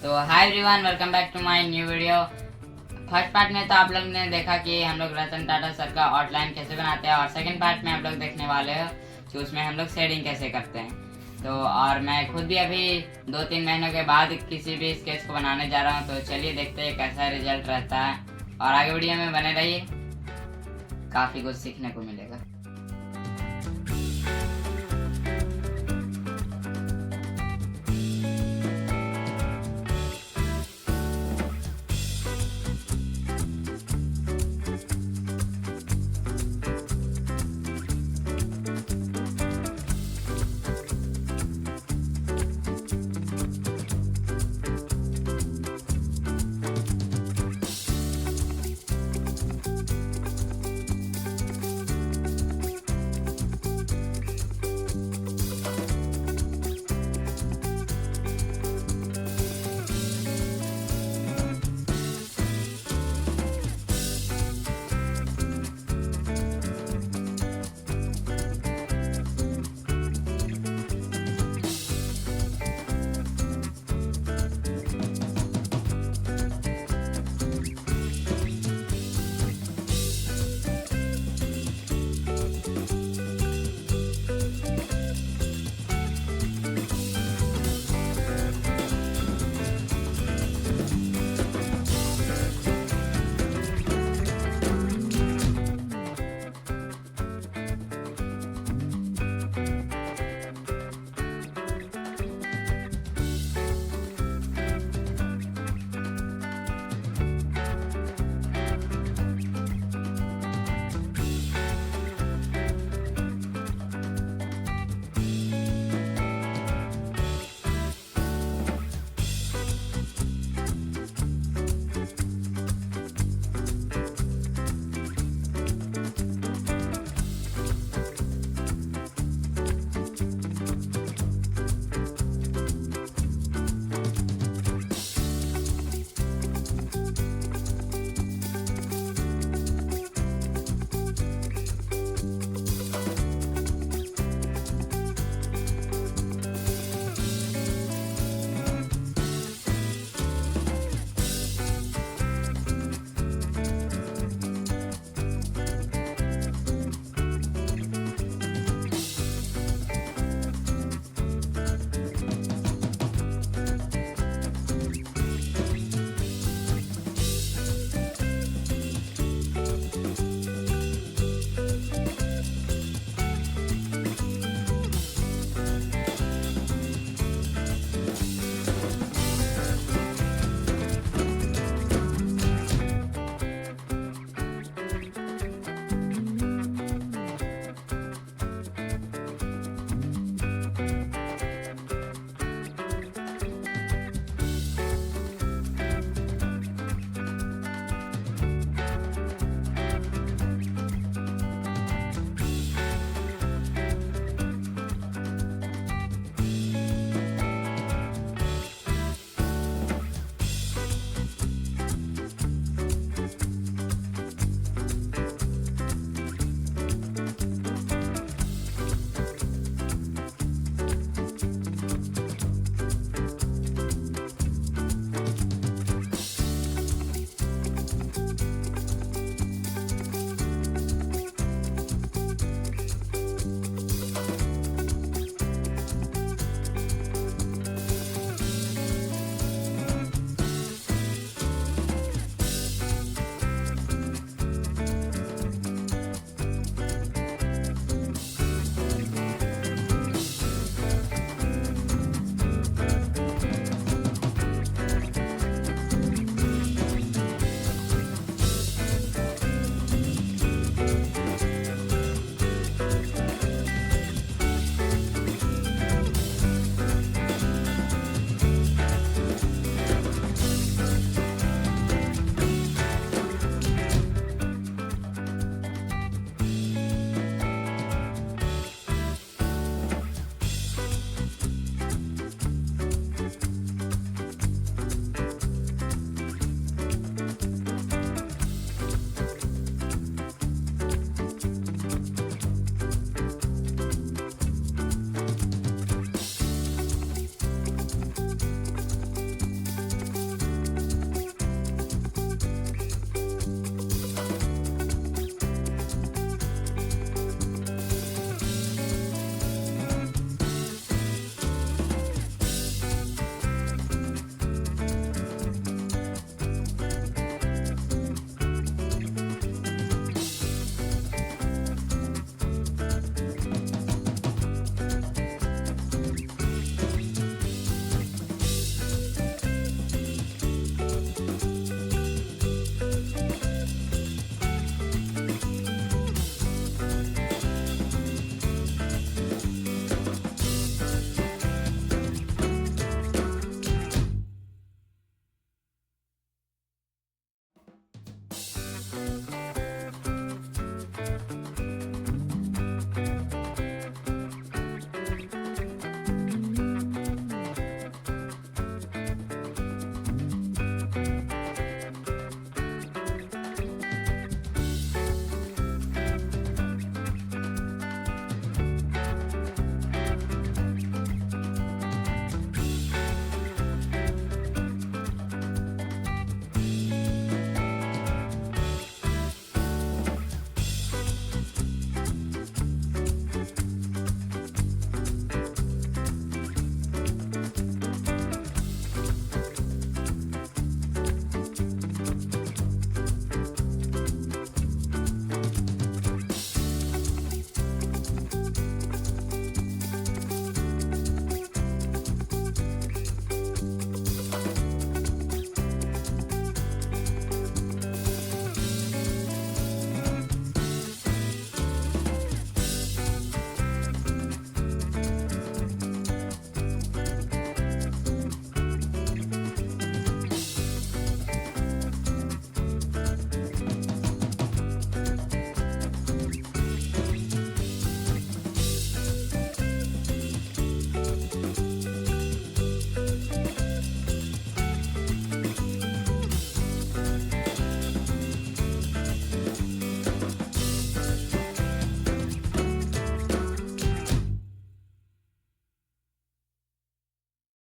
तो hi everyone, welcome back to my new video. First part में तो आप लोग ने देखा कि हम लोग रतन टाटा सर का आउटलाइन कैसे बनाते हैं, और सेकंड पार्ट में आप लोग देखने वाले हो कि उसमें हम लोग शेडिंग कैसे करते हैं। तो और मैं खुद भी अभी 2-3 महीनों के बाद किसी भी स्केच को बनाने जा रहा हूँ। तो चलिए देखते हैं कैसा रिजल्ट रहता है, और आगे वीडियो में बने रहिए, काफ़ी कुछ सीखने को मिलेगा।